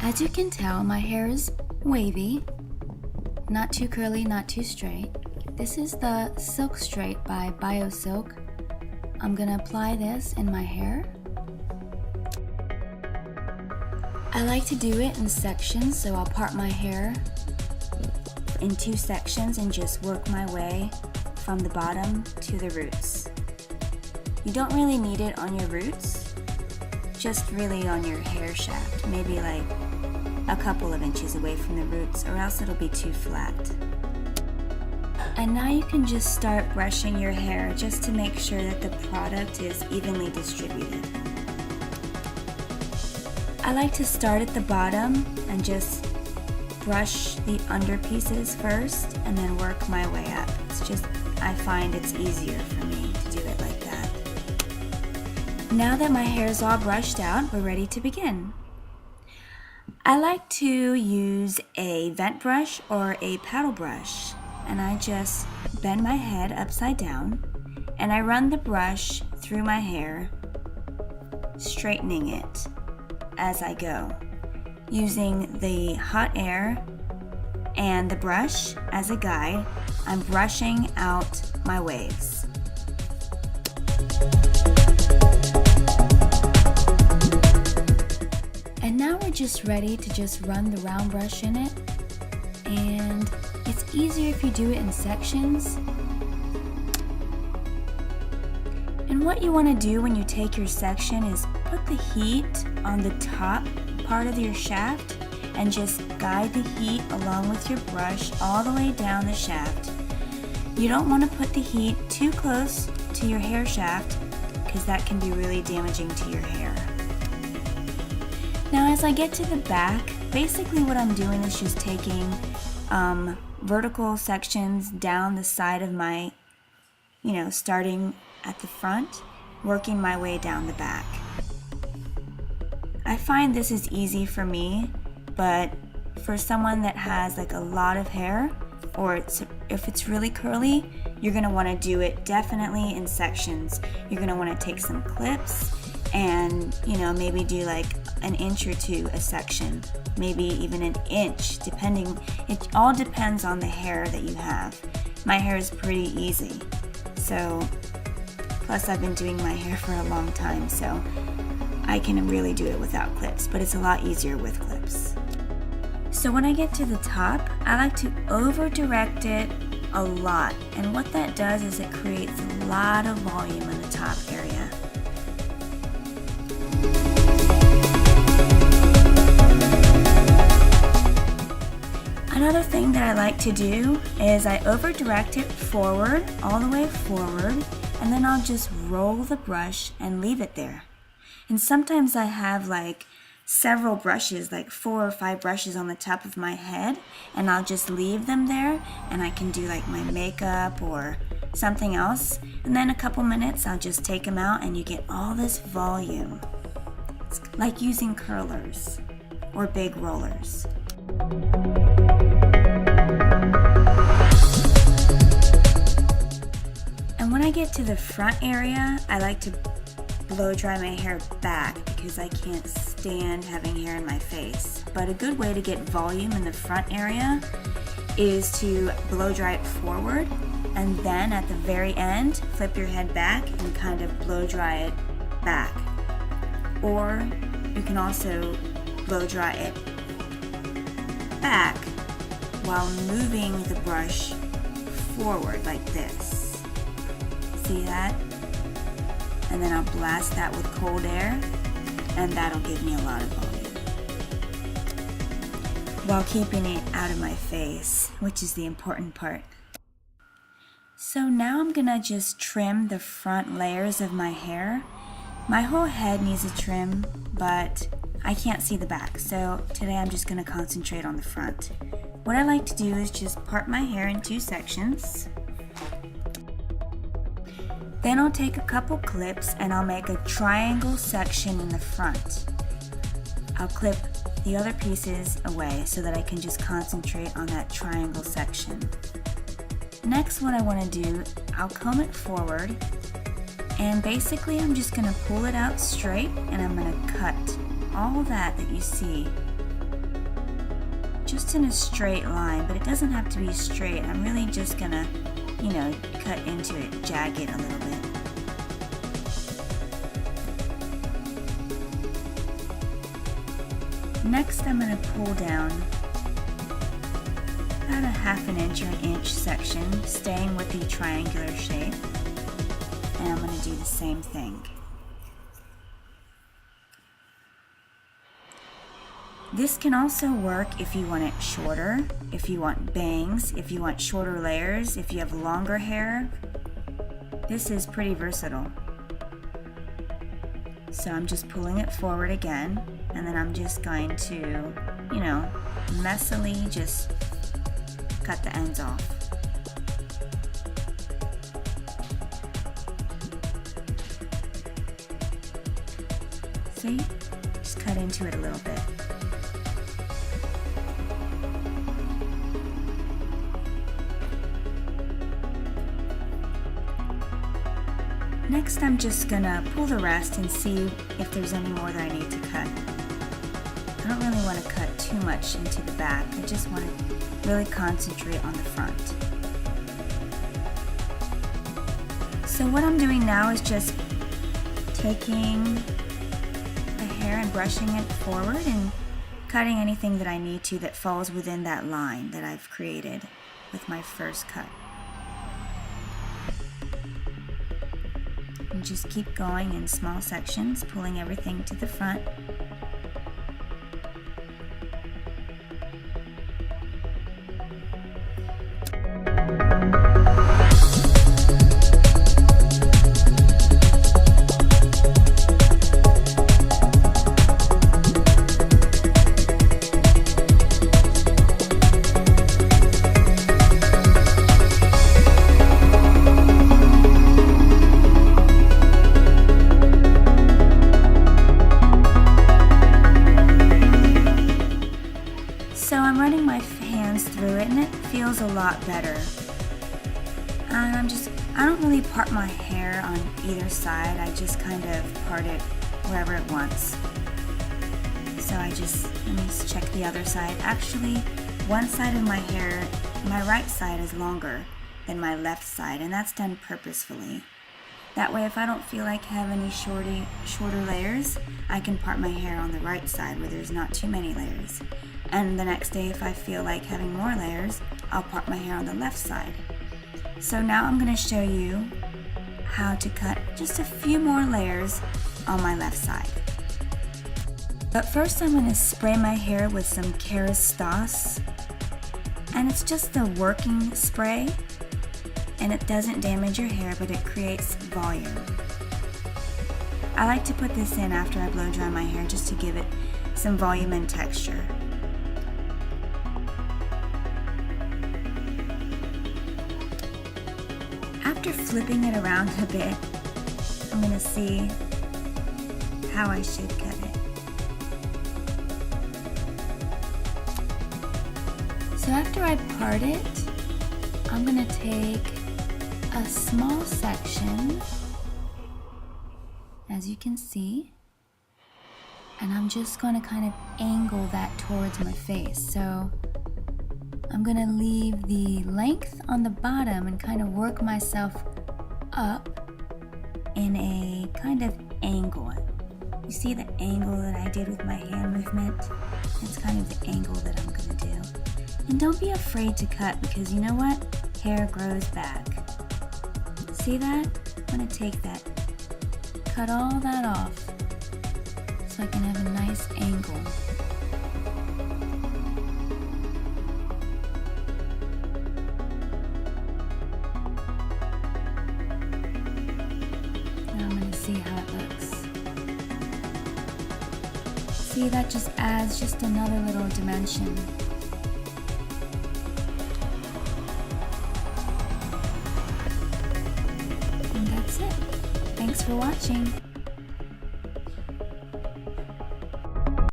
As you can tell, my hair is wavy, not too curly, not too straight. This is the Silk Strate by Biosilk. I'm gonna apply this in my hair. I like to do it in sections, so I'll part my hair in 2 sections and just work my way from the bottom to the roots. You don't really need it on your roots, just really on your hair shaft, maybe like a couple of inches away from the roots, or else it'll be too flat. And now you can just start brushing your hair just to make sure that the product is evenly distributed. I like to start at the bottom and just brush the under pieces first and then work my way up. I find it's easier for me to do it like that. Now that my hair is all brushed out, we're ready to begin. I like to use a vent brush or a paddle brush, and I just bend my head upside down and I run the brush through my hair, straightening it as I go, using the hot air and the brush as a guide. I'm brushing out my waves. And now we're just ready to just run the round brush in it, and it's easier if you do it in sections. And what you want to do when you take your section is put the heat on the top part of your shaft and just guide the heat along with your brush all the way down the shaft. You don't want to put the heat too close to your hair shaft because that can be really damaging to your hair. Now as I get to the back, basically what I'm doing is just taking vertical sections down the side of my, starting at the front, working my way down the back. I find this is easy for me, but for someone that has like a lot of hair, or if it's really curly, you're gonna wanna do it definitely in sections. You're gonna wanna take some clips and maybe do like an inch or 2 a section, maybe even an inch, depending. It all depends on the hair that you have. My hair is pretty easy, so plus I've been doing my hair for a long time, so I can really do it without clips, but it's a lot easier with clips. So when I get to the top, I like to over direct it a lot, and what that does is it creates a lot of volume in the top area. Another thing that I like to do is I over direct it forward, all the way forward, and then I'll just roll the brush and leave it there. And sometimes I have like several brushes, like 4 or 5 brushes on the top of my head, and I'll just leave them there, and I can do like my makeup or something else, and then a couple minutes I'll just take them out and you get all this volume. It's like using curlers or big rollers. And when I get to the front area, I like to blow dry my hair back because I can't stand having hair in my face. But a good way to get volume in the front area is to blow dry it forward, and then at the very end, flip your head back and kind of blow dry it back. Or you can also blow dry it back while moving the brush forward like this. See that? And then I'll blast that with cold air, and that'll give me a lot of volume while keeping it out of my face, which is the important part. So now I'm gonna just trim the front layers of my hair. My whole head needs a trim, but I can't see the back, so today I'm just gonna concentrate on the front. What I like to do is just part my hair in 2 sections. Then I'll take a couple clips and I'll make a triangle section in the front. I'll clip the other pieces away so that I can just concentrate on that triangle section. Next, what I want to do, I'll comb it forward, and basically I'm just going to pull it out straight, and I'm going to cut all that you see just in a straight line, but it doesn't have to be straight. I'm really just gonna, you know, cut into it, jag it a little bit. Next, I'm gonna pull down about a ½ inch or an inch section, staying with the triangular shape, and I'm gonna do the same thing. This can also work if you want it shorter, if you want bangs, if you want shorter layers, if you have longer hair. This is pretty versatile. So I'm just pulling it forward again, and then I'm just going to, you know, messily just cut the ends off. See? Just cut into it a little bit. Next, I'm just gonna pull the rest and see if there's any more that I need to cut. I don't really want to cut too much into the back. I just want to really concentrate on the front. So what I'm doing now is just taking the hair and brushing it forward and cutting anything that I need to that falls within that line that I've created with my first cut. And just keep going in small sections, pulling everything to the front. So I'm running my hands through it and it feels a lot better. And I don't really part my hair on either side. I just kind of part it wherever it wants. So let me check the other side. Actually, one side of my hair, my right side is longer than my left side, and that's done purposefully. That way, if I don't feel like having any shorter layers, I can part my hair on the right side where there's not too many layers. And the next day, if I feel like having more layers, I'll part my hair on the left side. So now I'm going to show you how to cut just a few more layers on my left side. But first I'm going to spray my hair with some Kerastase. And it's just a working spray. And it doesn't damage your hair, but it creates volume. I like to put this in after I blow dry my hair just to give it some volume and texture. After flipping it around a bit, I'm going to see how I should cut it. So after I part it, I'm going to take a small section, as you can see, and I'm just going to kind of angle that towards my face. So I'm going to leave the length on the bottom and kind of work myself up in a kind of angle. You see the angle that I did with my hand movement? It's kind of the angle that I'm going to do. And don't be afraid to cut, because you know what? Hair grows back. See that? I'm going to take that, cut all that off so I can have a nice angle. See how it looks. See, that just adds just another little dimension. And that's it. Thanks for watching.